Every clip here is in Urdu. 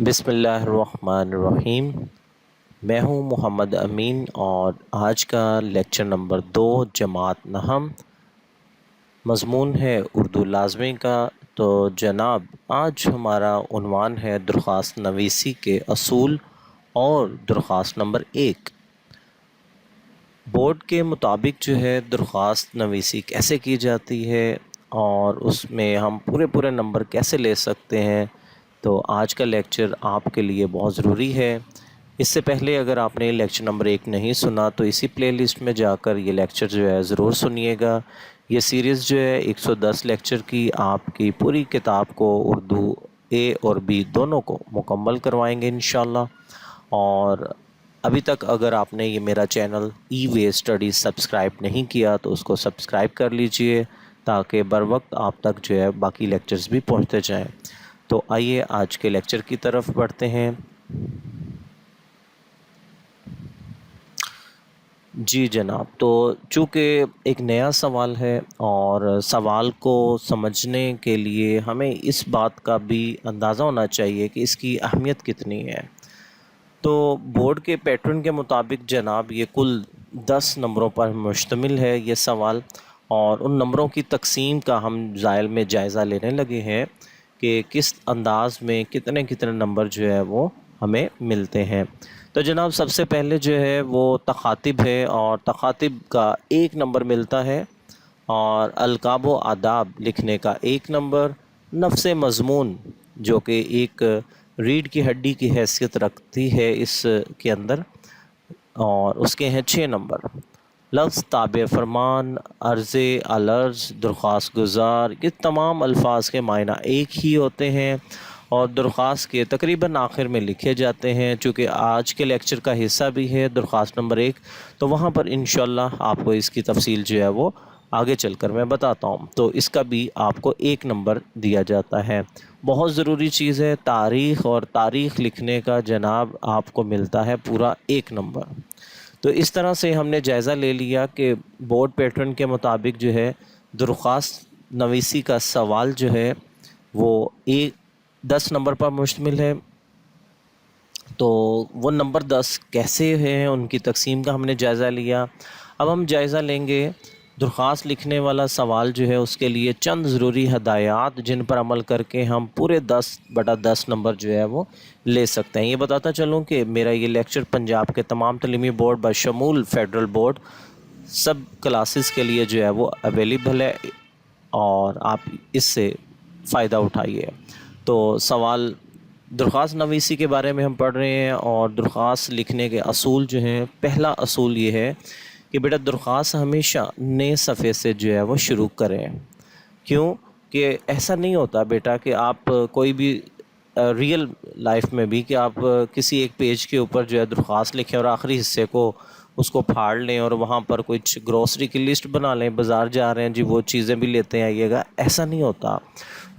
بسم اللہ الرحمن الرحیم۔ میں ہوں محمد امین اور آج کا لیکچر نمبر 2 جماعت نحم، مضمون ہے اردو لازمی کا۔ تو جناب آج ہمارا عنوان ہے درخواست نویسی کے اصول اور درخواست نمبر 1۔ بورڈ کے مطابق جو ہے درخواست نویسی کیسے کی جاتی ہے اور اس میں ہم پورے نمبر کیسے لے سکتے ہیں، تو آج کا لیکچر آپ کے لیے بہت ضروری ہے۔ اس سے پہلے اگر آپ نے لیکچر نمبر 1 نہیں سنا تو اسی پلے لسٹ میں جا کر یہ لیکچر جو ہے ضرور سنیے گا۔ یہ سیریز جو ہے 110 لیکچر کی آپ کی پوری کتاب کو اردو اے اور بی دونوں کو مکمل کروائیں گے انشاءاللہ۔ اور ابھی تک اگر آپ نے یہ میرا چینل ای وے اسٹڈی سبسکرائب نہیں کیا تو اس کو سبسکرائب کر لیجئے تاکہ بر وقت آپ تک جو ہے باقی لیکچرز بھی پہنچتے جائیں۔ تو آئیے آج کے لیکچر کی طرف بڑھتے ہیں۔ جی جناب، تو چونکہ ایک نیا سوال ہے اور سوال کو سمجھنے کے لیے ہمیں اس بات کا بھی اندازہ ہونا چاہیے کہ اس کی اہمیت کتنی ہے۔ تو بورڈ کے پیٹرن کے مطابق جناب یہ کل 10 نمبروں پر مشتمل ہے یہ سوال، اور ان نمبروں کی تقسیم کا ہم ذیل میں جائزہ لینے لگے ہیں کہ کس انداز میں کتنے نمبر جو ہے وہ ہمیں ملتے ہیں۔ تو جناب سب سے پہلے جو ہے وہ تخاطب ہے، اور تخاطب کا 1 نمبر ملتا ہے، اور القاب و آداب لکھنے کا 1 نمبر، نفس مضمون جو کہ ایک ریڑھ کی ہڈی کی حیثیت رکھتی ہے اس کے اندر، اور اس کے ہیں 6 نمبر۔ لفظ تابع فرمان، عرض العرض، درخواست گزار، یہ تمام الفاظ کے معنی ایک ہی ہوتے ہیں اور درخواست کے تقریباً آخر میں لکھے جاتے ہیں۔ چونکہ آج کے لیکچر کا حصہ بھی ہے درخواست نمبر 1، تو وہاں پر انشاءاللہ آپ کو اس کی تفصیل جو ہے وہ آگے چل کر میں بتاتا ہوں۔ تو اس کا بھی آپ کو 1 نمبر دیا جاتا ہے۔ بہت ضروری چیز ہے تاریخ، اور تاریخ لکھنے کا جناب آپ کو ملتا ہے پورا 1 نمبر۔ تو اس طرح سے ہم نے جائزہ لے لیا کہ بورڈ پیٹرن کے مطابق جو ہے درخواست نویسی کا سوال جو ہے وہ 10 نمبر پر مشتمل ہے۔ تو وہ نمبر 10 کیسے ہیں، ان کی تقسیم کا ہم نے جائزہ لیا۔ اب ہم جائزہ لیں گے درخواست لکھنے والا سوال جو ہے اس کے لیے چند ضروری ہدایات جن پر عمل کر کے ہم پورے 10/10 نمبر جو ہے وہ لے سکتے ہیں۔ یہ بتاتا چلوں کہ میرا یہ لیکچر پنجاب کے تمام تعلیمی بورڈ بشمول فیڈرل بورڈ سب کلاسز کے لیے جو ہے وہ اویلیبل ہے، اور آپ اس سے فائدہ اٹھائیے۔ تو سوال درخواست نویسی کے بارے میں ہم پڑھ رہے ہیں، اور درخواست لکھنے کے اصول جو ہیں، پہلا اصول یہ ہے کہ بیٹا درخواست ہمیشہ نئے صفحے سے جو ہے وہ شروع کریں۔ کیوں کہ ایسا نہیں ہوتا بیٹا کہ آپ کوئی بھی ریئل لائف میں بھی کہ آپ کسی ایک پیج کے اوپر جو ہے درخواست لکھیں اور آخری حصے کو اس کو پھاڑ لیں اور وہاں پر کچھ گروسری کی لسٹ بنا لیں، بازار جا رہے ہیں جی وہ چیزیں بھی لیتے آئیے گا، ایسا نہیں ہوتا۔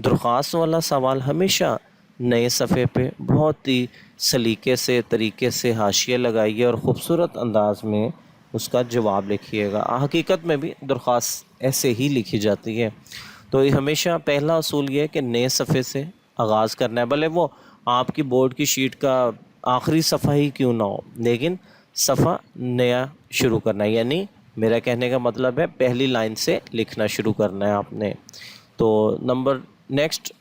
درخواست والا سوال ہمیشہ نئے صفحے پہ بہت ہی سلیقے سے طریقے سے حاشیے لگائیے اور خوبصورت انداز میں اس کا جواب لکھیے گا۔ حقیقت میں بھی درخواست ایسے ہی لکھی جاتی ہے۔ تو یہ ہمیشہ پہلا اصول یہ ہے کہ نئے صفحے سے آغاز کرنا ہے، بھلے وہ آپ کی بورڈ کی شیٹ کا آخری صفحہ ہی کیوں نہ ہو، لیکن صفحہ نیا شروع کرنا ہے۔ یعنی میرا کہنے کا مطلب ہے پہلی لائن سے لکھنا شروع کرنا ہے آپ نے۔ تو نیکسٹ،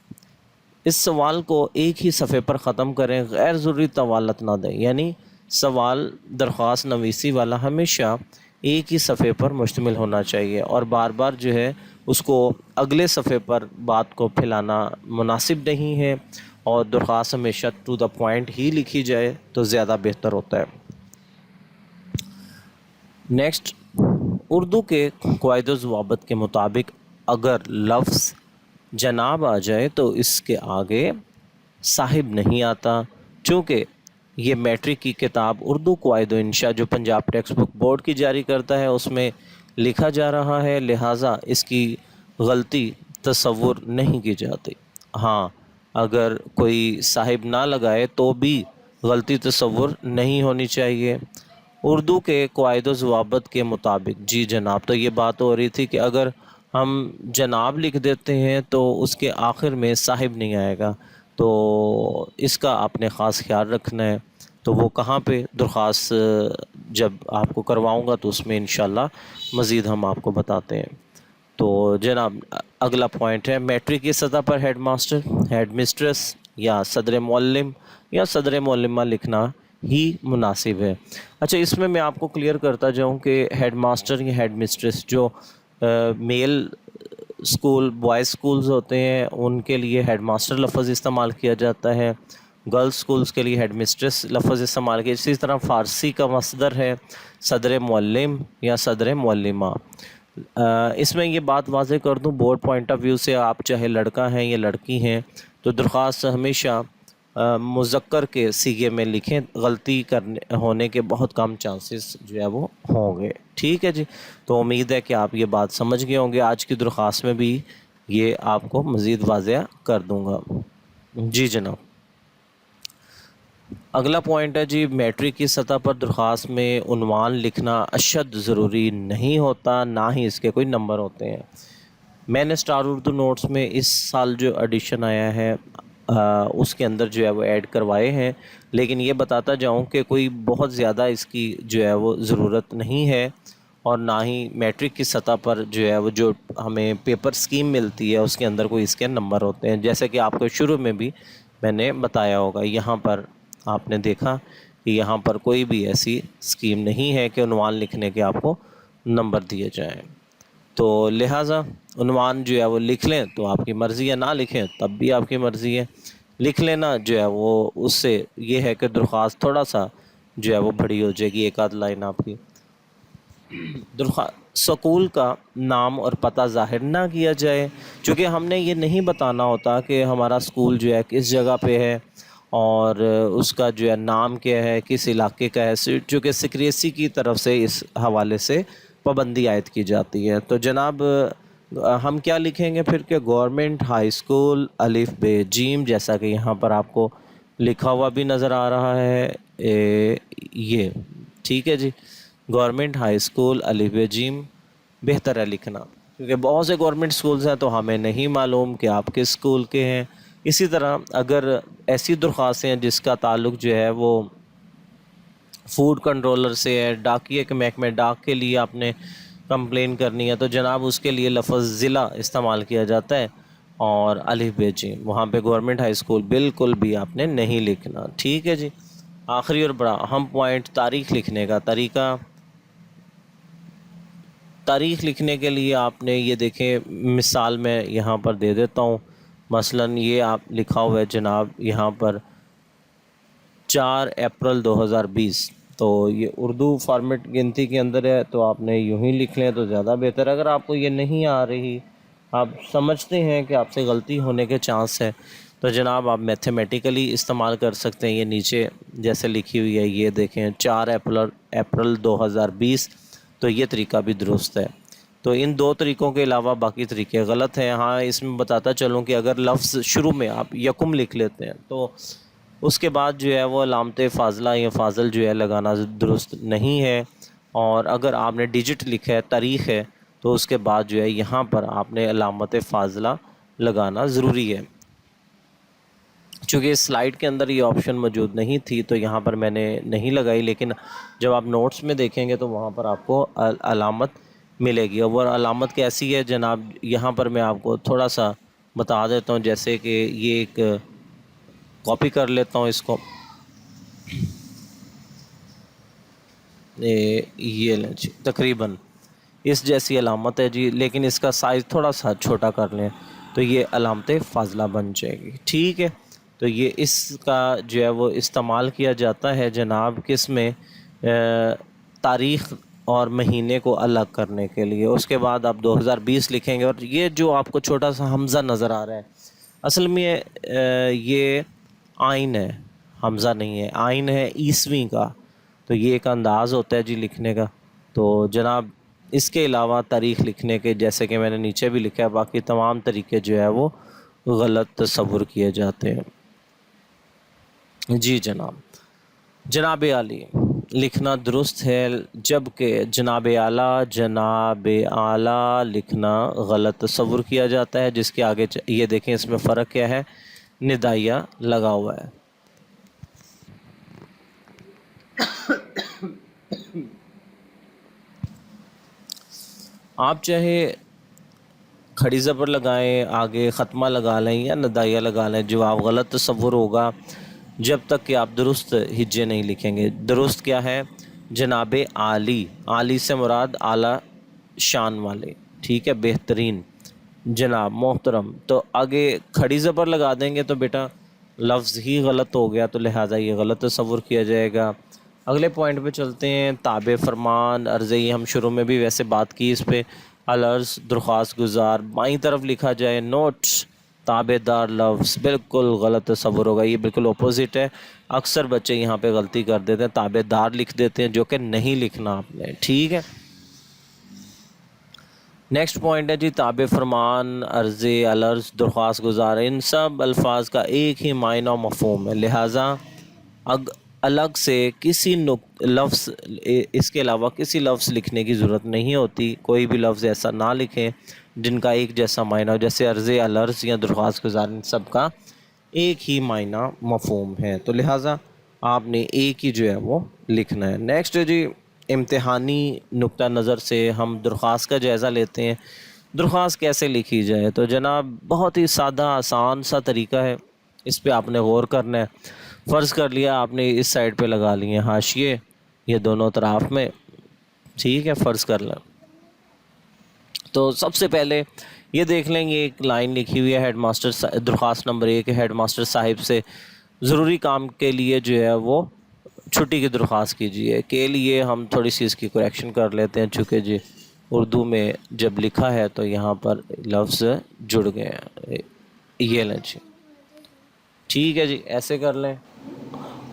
اس سوال کو ایک ہی صفحے پر ختم کریں، غیر ضروری طوالت نہ دیں۔ یعنی سوال درخواست نویسی والا ہمیشہ ایک ہی صفحے پر مشتمل ہونا چاہیے، اور بار بار جو ہے اس کو اگلے صفحے پر بات کو پھیلانا مناسب نہیں ہے، اور درخواست ہمیشہ ٹو دا پوائنٹ ہی لکھی جائے تو زیادہ بہتر ہوتا ہے۔ نیکسٹ، اردو کے قواعد و ضوابط کے مطابق اگر لفظ جناب آ جائے تو اس کے آگے صاحب نہیں آتا۔ چونکہ یہ میٹرک کی کتاب اردو قواعد و انشاء جو پنجاب ٹیکسٹ بک بورڈ کی جاری کرتا ہے اس میں لکھا جا رہا ہے، لہٰذا اس کی غلطی تصور نہیں کی جاتی۔ ہاں، اگر کوئی صاحب نہ لگائے تو بھی غلطی تصور نہیں ہونی چاہیے اردو کے قواعد و ضوابط کے مطابق۔ جی جناب، تو یہ بات ہو رہی تھی کہ اگر ہم جناب لکھ دیتے ہیں تو اس کے آخر میں صاحب نہیں آئے گا، تو اس کا آپ نے خاص خیال رکھنا ہے۔ تو وہ کہاں پہ درخواست جب آپ کو کرواؤں گا تو اس میں انشاءاللہ مزید ہم آپ کو بتاتے ہیں۔ تو جناب اگلا پوائنٹ ہے میٹرک کی سطح پر ہیڈ ماسٹر، ہیڈ مسٹریس یا صدر معلم یا صدر معلمہ لکھنا ہی مناسب ہے۔ اچھا، اس میں میں آپ کو کلیئر کرتا جاؤں کہ ہیڈ ماسٹر یا ہیڈ مسٹریس جو میل اسکول بوائز اسکولز ہوتے ہیں ان کے لیے ہیڈ ماسٹر لفظ استعمال کیا جاتا ہے، گرلز اسکولز کے لیے ہیڈ مسٹریس لفظ استعمال کیا۔ اسی طرح فارسی کا مصدر ہے صدر معلم یا صدر معلمہ۔ اس میں یہ بات واضح کر دوں، بورڈ پوائنٹ آف ویو سے آپ چاہے لڑکا ہیں یا لڑکی ہیں تو درخواست ہمیشہ مذکر کے صیغے میں لکھیں، غلطی کرنے ہونے کے بہت کم چانسز جو ہے وہ ہوں گے۔ ٹھیک ہے جی، تو امید ہے کہ آپ یہ بات سمجھ گئے ہوں گے، آج کی درخواست میں بھی یہ آپ کو مزید واضح کر دوں گا۔ جی جناب، اگلا پوائنٹ ہے جی، میٹرک کی سطح پر درخواست میں عنوان لکھنا اشد ضروری نہیں ہوتا، نہ ہی اس کے کوئی نمبر ہوتے ہیں۔ میں نے اسٹار اردو نوٹس میں اس سال جو ایڈیشن آیا ہے اس کے اندر جو ہے وہ ایڈ کروائے ہیں، لیکن یہ بتاتا جاؤں کہ کوئی بہت زیادہ اس کی جو ہے وہ ضرورت نہیں ہے، اور نہ ہی میٹرک کی سطح پر جو ہے وہ جو ہمیں پیپر سکیم ملتی ہے اس کے اندر کوئی اس کے نمبر ہوتے ہیں، جیسے کہ آپ کو شروع میں بھی میں نے بتایا ہوگا۔ یہاں پر آپ نے دیکھا کہ یہاں پر کوئی بھی ایسی سکیم نہیں ہے کہ عنوان لکھنے کے آپ کو نمبر دیے جائیں، تو لہٰذا عنوان جو ہے وہ لکھ لیں تو آپ کی مرضی ہے، نہ لکھیں تب بھی آپ کی مرضی ہے۔ لکھ لینا جو ہے وہ اس سے یہ ہے کہ درخواست تھوڑا سا جو ہے وہ بڑی ہو جائے گی، ایک آدھ لائن آپ کی۔ سکول کا نام اور پتہ ظاہر نہ کیا جائے، چونکہ ہم نے یہ نہیں بتانا ہوتا کہ ہمارا سکول جو ہے کس جگہ پہ ہے اور اس کا جو ہے نام کیا ہے، کس علاقے کا ہے، چونکہ سیکریسی کی طرف سے اس حوالے سے پابندی عائد کی جاتی ہے۔ تو جناب ہم کیا لکھیں گے پھر کہ گورنمنٹ ہائی اسکول الف ب جیم، جیسا کہ یہاں پر آپ کو لکھا ہوا بھی نظر آ رہا ہے یہ ٹھیک ہے جی، گورنمنٹ ہائی اسکول الف ب جیم بہتر ہے لکھنا، کیونکہ بہت سے گورنمنٹ اسکولز ہیں تو ہمیں نہیں معلوم کہ آپ کس اسکول کے ہیں۔ اسی طرح اگر ایسی درخواستیں ہیں جس کا تعلق جو ہے وہ فوڈ کنٹرولر سے ہے، ڈاکیے کے محکمہ ڈاک کے لیے آپ نے کمپلین کرنی ہے، تو جناب اس کے لیے لفظ ضلع استعمال کیا جاتا ہے اور الف ب جیم، وہاں پہ گورنمنٹ ہائی اسکول بالکل بھی آپ نے نہیں لکھنا۔ ٹھیک ہے جی، آخری اور بڑا اہم پوائنٹ تاریخ لکھنے کا طریقہ۔ تاریخ لکھنے کے لیے آپ نے یہ دیکھیں، مثال میں یہاں پر دے دیتا ہوں، مثلاً یہ آپ لکھا ہوا ہے جناب یہاں پر 4 اپریل 2020، تو یہ اردو فارمیٹ گنتی کے اندر ہے تو آپ نے یوں ہی لکھ لیں تو زیادہ بہتر ہے۔ اگر آپ کو یہ نہیں آ رہی، آپ سمجھتے ہیں کہ آپ سے غلطی ہونے کے چانس ہے، تو جناب آپ میتھمیٹیکلی استعمال کر سکتے ہیں۔ یہ نیچے جیسے لکھی ہوئی ہے یہ دیکھیں 4 اپریل 2020، تو یہ طریقہ بھی درست ہے۔ تو ان دو طریقوں کے علاوہ باقی طریقے غلط ہیں۔ ہاں، اس میں بتاتا چلوں کہ اگر لفظ شروع میں آپ یکم لکھ لیتے ہیں تو اس کے بعد جو ہے وہ علامت فاضلہ یا فاضل جو ہے لگانا درست نہیں ہے، اور اگر آپ نے ڈیجٹ لکھا ہے، تاریخ ہے، تو اس کے بعد جو ہے یہاں پر آپ نے علامت فاضلہ لگانا ضروری ہے۔ چونکہ اس سلائیڈ کے اندر یہ آپشن موجود نہیں تھی تو یہاں پر میں نے نہیں لگائی، لیکن جب آپ نوٹس میں دیکھیں گے تو وہاں پر آپ کو علامت ملے گی، اور وہ علامت کیسی ہے جناب یہاں پر میں آپ کو تھوڑا سا بتا دیتا ہوں، جیسے کہ یہ ایک کاپی کر لیتا ہوں اس کو، یہ لیں جی، تقریباً اس جیسی علامت ہے جی، لیکن اس کا سائز تھوڑا سا چھوٹا کر لیں تو یہ علامت فاضلہ بن جائے گی۔ ٹھیک ہے، تو یہ اس کا جو ہے وہ استعمال کیا جاتا ہے جناب کس میں، تاریخ اور مہینے کو الگ کرنے کے لیے۔ اس کے بعد آپ 2020 لکھیں گے، اور یہ جو آپ کو چھوٹا سا حمزہ نظر آ رہا ہے، اصل میں یہ آئین ہے، حمزہ نہیں ہے، آئین ہے عیسوی کا، تو یہ ایک انداز ہوتا ہے جی لکھنے کا۔ تو جناب اس کے علاوہ تاریخ لکھنے کے جیسے کہ میں نے نیچے بھی لکھا ہے، باقی تمام طریقے جو ہے وہ غلط تصور کیے جاتے ہیں۔ جی جناب، جناب عالی لکھنا درست ہے، جبکہ جناب اعلیٰ لکھنا غلط تصور کیا جاتا ہے، جس کے آگے یہ دیکھیں اس میں فرق کیا ہے، ندائیہ لگا ہوا ہے. آپ چاہے کھڑی زبر لگائیں، آگے ختمہ لگا لیں یا ندائیہ لگا لیں، جواب غلط تصور ہوگا جب تک کہ آپ درست ہجے نہیں لکھیں گے. درست کیا ہے؟ جناب عالی. عالی سے مراد اعلیٰ شان والے، ٹھیک ہے، بہترین، جناب، محترم. تو آگے کھڑی زبر لگا دیں گے تو بیٹا لفظ ہی غلط ہو گیا، تو لہٰذا یہ غلط تصور کیا جائے گا. اگلے پوائنٹ پہ چلتے ہیں. تابع فرمان عرض، یہ ہم شروع میں بھی ویسے بات کی اس پہ. العرض درخواست گزار، بائیں طرف لکھا جائے نوٹس تابع دار، لفظ بالکل غلط تصور ہوگا، یہ بالکل اپوزٹ ہے. اکثر بچے یہاں پہ غلطی کر دیتے ہیں، تابع دار لکھ دیتے ہیں، جو کہ نہیں لکھنا آپ نے، ٹھیک ہے. نیکسٹ پوائنٹ ہے جی تابع فرمان عرض العرض درخواست گزار، ان سب الفاظ کا ایک ہی معنی و مفہوم ہے، لہٰذا الگ سے کسی لفظ اس کے علاوہ کسی لفظ لکھنے کی ضرورت نہیں ہوتی. کوئی بھی لفظ ایسا نہ لکھیں جن کا ایک جیسا معنی ہو، جیسے عرض العرض یا درخواست گزار، ان سب کا ایک ہی معنی مفہوم ہے، تو لہٰذا آپ نے ایک ہی جو ہے وہ لکھنا ہے. نیکسٹ جی امتحانی نقطہ نظر سے ہم درخواست کا جائزہ لیتے ہیں. درخواست کیسے لکھی جائے؟ تو جناب بہت ہی سادہ آسان سا طریقہ ہے، اس پہ آپ نے غور کرنا ہے. فرض کر لیا آپ نے اس سائڈ پہ لگا لیے حاشیے، یہ دونوں اطراف میں، ٹھیک ہے، فرض کر لیں. تو سب سے پہلے یہ دیکھ لیں گے ایک لائن لکھی ہوئی ہے ہیڈ ماسٹر، درخواست نمبر 1 ہیڈ ماسٹر صاحب سے ضروری کام کے لیے جو ہے وہ چھٹی کی درخواست کیجیے. کے لیے ہم تھوڑی سی اس کی کریکشن کر لیتے ہیں، چونکہ جی اردو میں جب لکھا ہے تو یہاں پر لفظ جڑ گئے ہیں. یہ لیں جی، ٹھیک ہے جی، ایسے کر لیں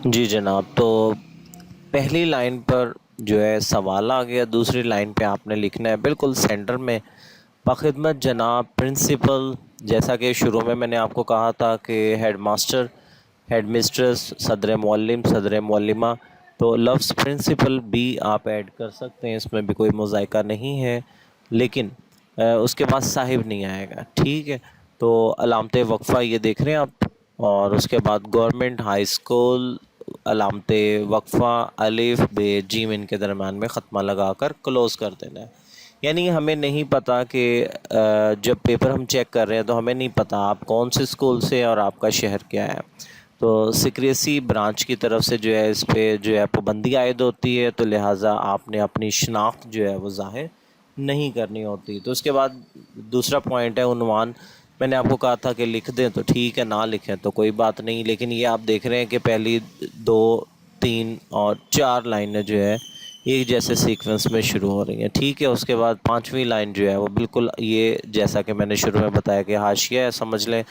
جی جناب. تو پہلی لائن پر جو ہے سوال آ گیا، دوسری لائن پہ آپ نے لکھنا ہے بالکل سینٹر میں بخدمت جناب پرنسپل. جیسا کہ شروع میں نے آپ کو کہا تھا کہ ہیڈ ماسٹر، ہیڈ مسٹرس، صدر معلم، صدر معلمہ، تو لفظ پرنسپل بھی آپ ایڈ کر سکتے ہیں، اس میں بھی کوئی مذائقہ نہیں ہے، لیکن اس کے بعد صاحب نہیں آئے گا، ٹھیک ہے. تو علامت وقفہ یہ دیکھ رہے ہیں آپ، اور اس کے بعد گورنمنٹ ہائی اسکول، علامت وقفہ الف ب جیم، ان کے درمیان میں ختمہ لگا کر کلوز کر دینا ہے. یعنی ہمیں نہیں پتہ کہ جب پیپر ہم چیک کر رہے ہیں تو ہمیں نہیں پتہ آپ کون سے اسکول سے اور آپ کا شہر کیا ہے، تو سیکریسی برانچ کی طرف سے جو ہے اس پہ جو ہے پابندی عائد ہوتی ہے، تو لہٰذا آپ نے اپنی شناخت جو ہے وہ ظاہر نہیں کرنی ہوتی. تو اس کے بعد دوسرا پوائنٹ ہے عنوان. میں نے آپ کو کہا تھا کہ لکھ دیں تو ٹھیک ہے، نہ لکھیں تو کوئی بات نہیں، لیکن یہ آپ دیکھ رہے ہیں کہ پہلی 2 3 اور 4 لائنیں جو ہے ایک جیسے سیکوینس میں شروع ہو رہی ہیں، ٹھیک ہے. اس کے بعد 5ویں لائن جو ہے وہ بالکل یہ جیسا کہ میں نے شروع میں بتایا کہ حاشیہ ہے، سمجھ لیں،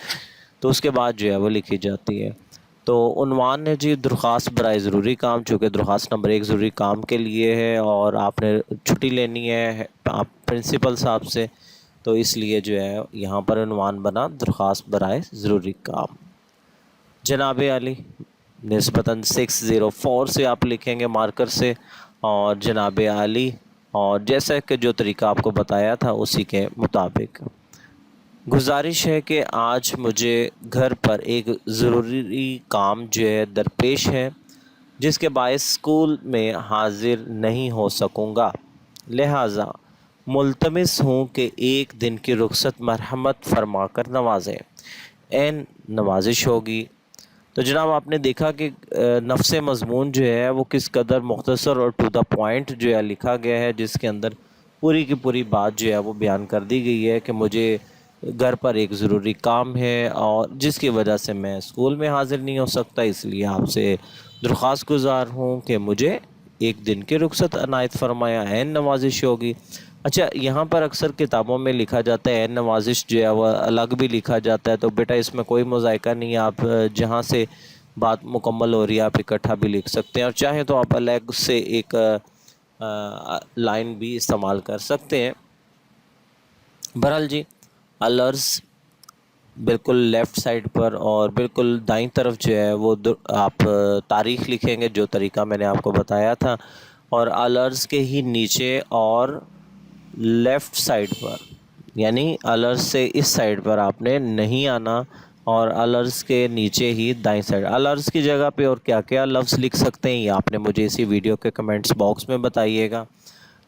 تو اس کے بعد جو ہے وہ لکھی جاتی ہے. تو عنوان ہے جی درخواست برائے ضروری کام، چونکہ درخواست نمبر 1 ضروری کام کے لیے ہے اور آپ نے چھٹی لینی ہے آپ پرنسپل صاحب سے، تو اس لیے جو ہے یہاں پر عنوان بنا درخواست برائے ضروری کام. جناب عالی نسبتاً 604 سے آپ لکھیں گے مارکر سے، اور جناب عالی، اور جیسا کہ جو طریقہ آپ کو بتایا تھا اسی کے مطابق. گزارش ہے کہ آج مجھے گھر پر ایک ضروری کام جو ہے درپیش ہے، جس کے باعث اسکول میں حاضر نہیں ہو سکوں گا، لہٰذا ملتمس ہوں کہ ایک دن کی رخصت مرحمت فرما کر نوازیں. این نوازش ہوگی. تو جناب آپ نے دیکھا کہ نفس مضمون جو ہے وہ کس قدر مختصر اور ٹو دا پوائنٹ جو ہے لکھا گیا ہے، جس کے اندر پوری کی پوری بات جو ہے وہ بیان کر دی گئی ہے کہ مجھے گھر پر ایک ضروری کام ہے اور جس کی وجہ سے میں اسکول میں حاضر نہیں ہو سکتا، اس لیے آپ سے درخواست گزار ہوں کہ مجھے ایک دن کی رخصت عنایت فرمایا. عین نوازش ہوگی. اچھا، یہاں پر اکثر کتابوں میں لکھا جاتا ہے عین نوازش جو ہے وہ الگ بھی لکھا جاتا ہے، تو بیٹا اس میں کوئی مذائقہ نہیں ہے، آپ جہاں سے بات مکمل ہو رہی ہے آپ اکٹھا بھی لکھ سکتے ہیں، اور چاہیں تو آپ الگ سے ایک لائن بھی استعمال کر سکتے ہیں. بہرحال جی العرض بالکل لیفٹ سائڈ پر اور بالکل دائیں طرف جو ہے وہ آپ تاریخ لکھیں گے، جو طریقہ میں نے آپ کو بتایا تھا، اور العرض کے ہی نیچے اور لیفٹ سائڈ پر، یعنی العرض سے اس سائڈ پر آپ نے نہیں آنا، اور الرز کے نیچے ہی دائیں سائڈ الرز کی جگہ پہ اور کیا کیا لفظ لکھ سکتے ہیں یہ آپ نے مجھے اسی ویڈیو کے کمنٹس باکس میں بتائیے گا،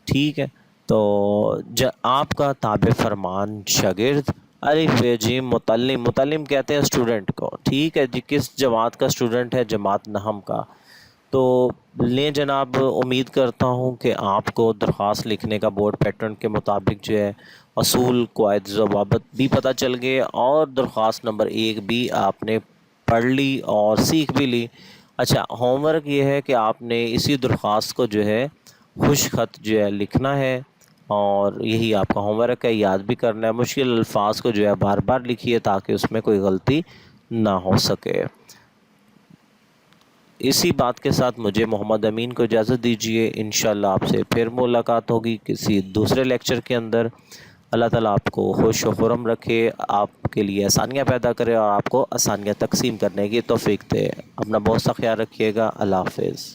ٹھیک ہے؟ تو آپ کا تابع فرمان شاگرد، الف بے جیم متعلم، متعلم کہتے ہیں اسٹوڈنٹ کو، ٹھیک ہے جی؟ کس جماعت کا اسٹوڈنٹ ہے؟ جماعت نہم کا۔ تو لیں جناب، امید کرتا ہوں کہ آپ کو درخواست لکھنے کا بورڈ پیٹرن کے مطابق جو ہے اصول، قواعد، ضوابط بھی پتہ چل گئے، اور درخواست نمبر 1 بھی آپ نے پڑھ لی اور سیکھ بھی لی۔ اچھا، ہوم ورک یہ ہے کہ آپ نے اسی درخواست کو جو ہے خوش خط جو ہے لکھنا ہے، اور یہی آپ کا ہوم ورک ہے، یاد بھی کرنا ہے۔ مشکل الفاظ کو جو ہے بار بار لکھیے تاکہ اس میں کوئی غلطی نہ ہو سکے۔ اسی بات کے ساتھ مجھے محمد امین کو اجازت دیجیے، انشاءاللہ آپ سے پھر ملاقات ہوگی کسی دوسرے لیکچر کے اندر۔ اللہ تعالیٰ آپ کو خوش و خرم رکھے، آپ کے لیے آسانیاں پیدا کرے اور آپ کو آسانیاں تقسیم کرنے کی توفیق دے۔ اپنا بہت سا خیال رکھیے گا۔ اللہ حافظ۔